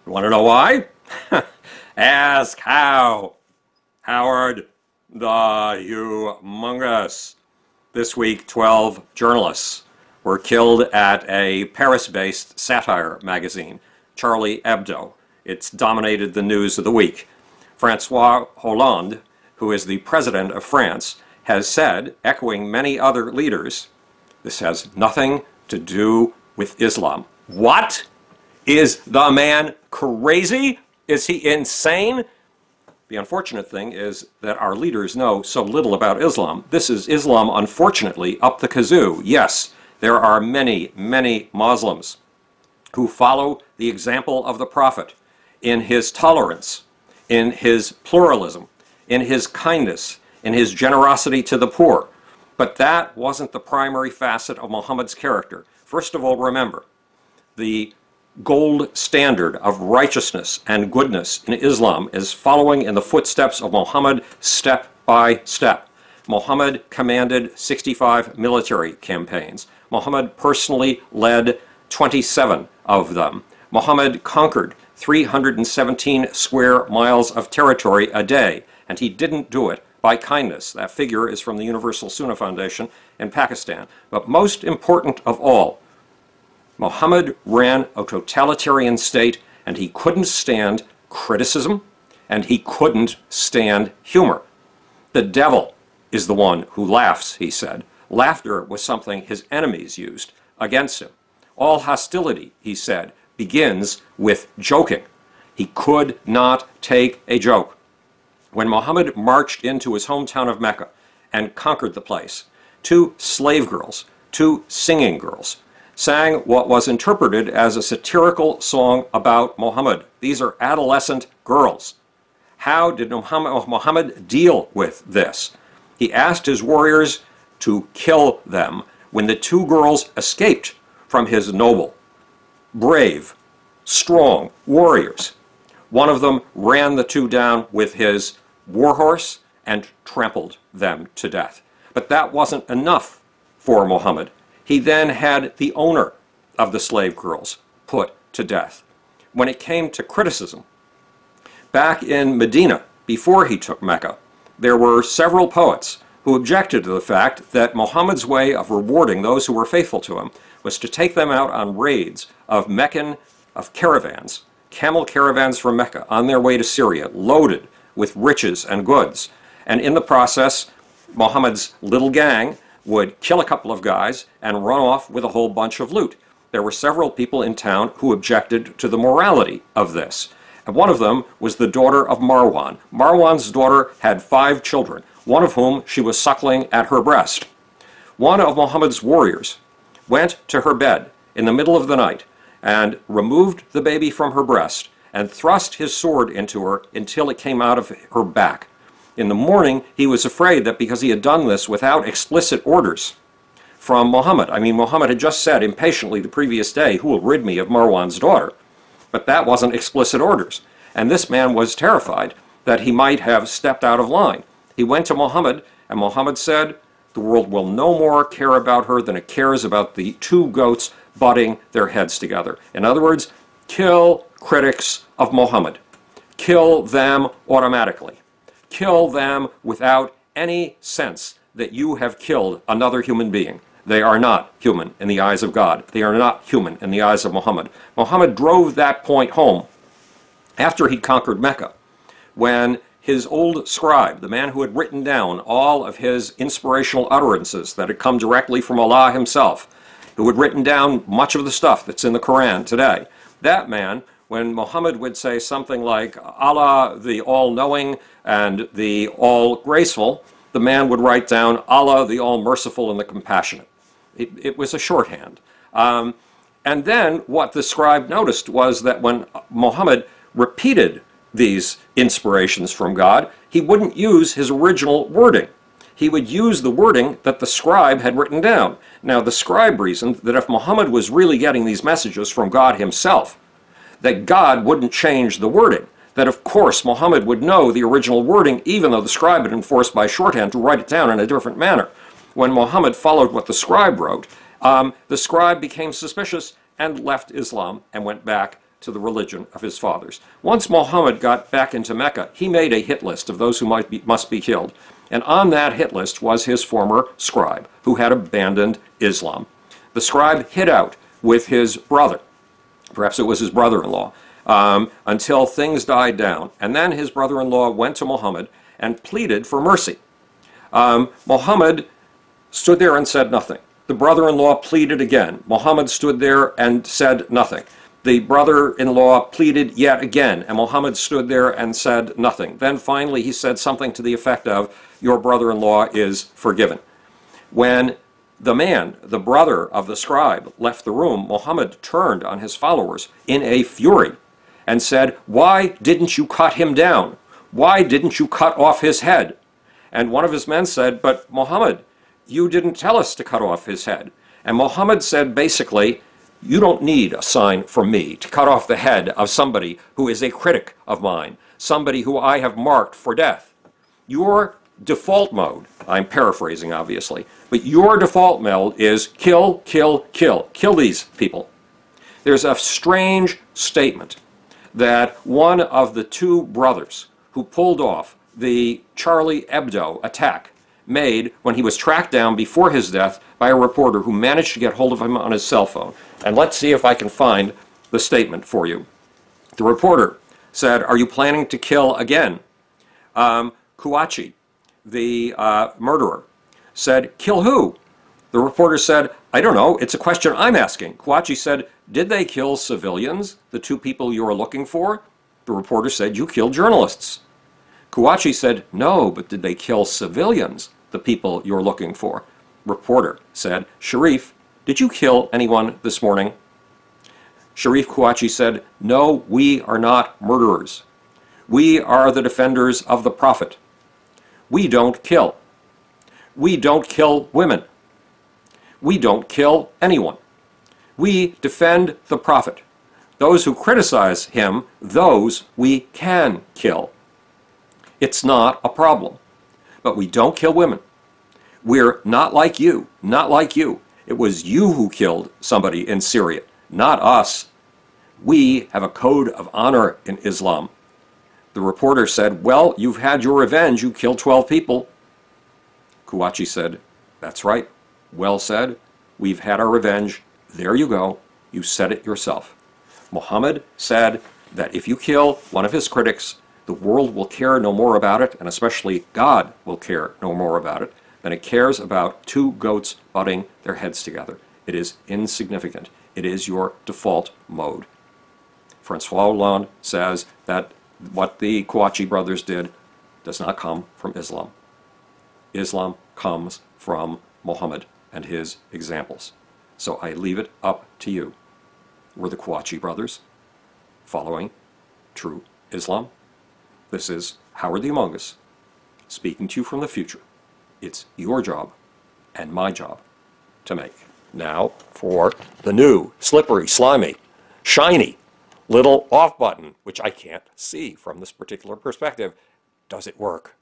You want to know why? Ask how. Howard the Humongous. This week, 12 journalists were killed at a Paris-based satire magazine, Charlie Hebdo. It's dominated the news of the week. Francois Hollande, who is the president of France, has said, echoing many other leaders, this has nothing to do with Islam. What? Is the man crazy? Is he insane? The unfortunate thing is that our leaders know so little about Islam. This is Islam, unfortunately, up the kazoo. Yes, there are many, many Muslims who follow the example of the Prophet in his tolerance, in his pluralism, in his kindness, in his generosity to the poor. But that wasn't the primary facet of Muhammad's character. First of all, remember, the gold standard of righteousness and goodness in Islam is following in the footsteps of Muhammad step by step. Muhammad commanded 65 military campaigns. Muhammad personally led 27 of them. Muhammad conquered 317 square miles of territory a day, and he didn't do it by kindness. That figure is from the Universal Sunnah Foundation in Pakistan. But most important of all, Muhammad ran a totalitarian state, and he couldn't stand criticism, and he couldn't stand humor. The devil is the one who laughs, he said. Laughter was something his enemies used against him. All hostility, he said, begins with joking. He could not take a joke. When Muhammad marched into his hometown of Mecca and conquered the place, two slave girls, two singing girls, sang what was interpreted as a satirical song about Muhammad. These are adolescent girls. How did Muhammad deal with this? He asked his warriors to kill them when the two girls escaped from his noble, brave, strong warriors. One of them ran the two down with his warhorse and trampled them to death. But that wasn't enough for Muhammad. He then had the owner of the slave girls put to death. When it came to criticism, back in Medina, before he took Mecca, there were several poets who objected to the fact that Muhammad's way of rewarding those who were faithful to him was to take them out on raids of caravans, camel caravans from Mecca on their way to Syria, loaded with riches and goods. And in the process, Muhammad's little gang would kill a couple of guys and run off with a whole bunch of loot. There were several people in town who objected to the morality of this. And one of them was the daughter of Marwan. Marwan's daughter had 5 children, one of whom she was suckling at her breast. One of Muhammad's warriors went to her bed in the middle of the night and removed the baby from her breast and thrust his sword into her until it came out of her back. In the morning, he was afraid that because he had done this without explicit orders from Muhammad, Muhammad had just said impatiently the previous day, "Who will rid me of Marwan's daughter?" But that wasn't explicit orders. And this man was terrified that he might have stepped out of line. He went to Muhammad, and Muhammad said, "The world will no more care about her than it cares about the 2 goats butting their heads together." In other words, kill critics of Muhammad. Kill them automatically. Kill them without any sense that you have killed another human being. They are not human in the eyes of God. They are not human in the eyes of Muhammad. Muhammad drove that point home after he conquered Mecca, when his old scribe, the man who had written down all of his inspirational utterances that had come directly from Allah himself, who had written down much of the stuff that's in the Quran today, that man, when Muhammad would say something like, "Allah the all-knowing and the all-graceful," the man would write down, "Allah the all-merciful and the compassionate." It was a shorthand. And then what the scribe noticed was that when Muhammad repeated these inspirations from God, he wouldn't use his original wording. He would use the wording that the scribe had written down. Now, the scribe reasoned that if Muhammad was really getting these messages from God himself, that God wouldn't change the wording. That, of course, Muhammad would know the original wording, even though the scribe had been forced by shorthand to write it down in a different manner. When Muhammad followed what the scribe wrote, the scribe became suspicious and left Islam and went back to the religion of his fathers. Once Muhammad got back into Mecca, he made a hit list of those who must be killed. And on that hit list was his former scribe, who had abandoned Islam. The scribe hid out with his brother, perhaps it was his brother-in-law, until things died down. And then his brother-in-law went to Muhammad and pleaded for mercy. Muhammad stood there and said nothing. The brother-in-law pleaded again. Muhammad stood there and said nothing. The brother-in-law pleaded yet again, and Muhammad stood there and said nothing. Then finally he said something to the effect of, "Your brother-in-law is forgiven." When the man, the brother of the scribe, left the room, Muhammad turned on his followers in a fury and said, "Why didn't you cut him down? Why didn't you cut off his head?" And one of his men said, "But Muhammad, you didn't tell us to cut off his head." And Muhammad said basically, "You don't need a sign from me to cut off the head of somebody who is a critic of mine, somebody who I have marked for death. Your default mode," I'm paraphrasing obviously, but your default mode is kill, kill, kill. Kill these people. There's a strange statement that one of the two brothers who pulled off the Charlie Hebdo attack made when he was tracked down before his death by a reporter who managed to get hold of him on his cell phone. And let's see if I can find the statement for you. The reporter said, "Are you planning to kill again?" Kouachi, the murderer, said, "Kill who?" The reporter said, "I don't know, it's a question I'm asking." Kouachi said, "Did they kill civilians, the two people you are looking for?" The reporter said, "You killed journalists." Kouachi said, "No, but did they kill civilians, the people you're looking for?" Reporter said, "Sharif, did you kill anyone this morning?" Sharif Kouachi said, "No, we are not murderers. We are the defenders of the Prophet. We don't kill. We don't kill women. We don't kill anyone. We defend the Prophet. Those who criticize him, those we can kill. It's not a problem. But we don't kill women. We're not like you, not like you. It was you who killed somebody in Syria, not us. We have a code of honor in Islam." The reporter said, "Well, you've had your revenge. You killed 12 people." Kouachi said, "That's right. Well said. We've had our revenge. There you go. You said it yourself." Muhammad said that if you kill one of his critics, the world will care no more about it, and especially God will care no more about it, than it cares about two goats butting their heads together. It is insignificant. It is your default mode. Francois Hollande says that what the Kouachi brothers did does not come from Islam. Islam comes from Muhammad and his examples. So I leave it up to you. Were the Kouachi brothers following true Islam? This is Howard the Among Us, speaking to you from the future. It's your job and my job to make. Now for the new, slippery, slimy, shiny little off button, which I can't see from this particular perspective. Does it work?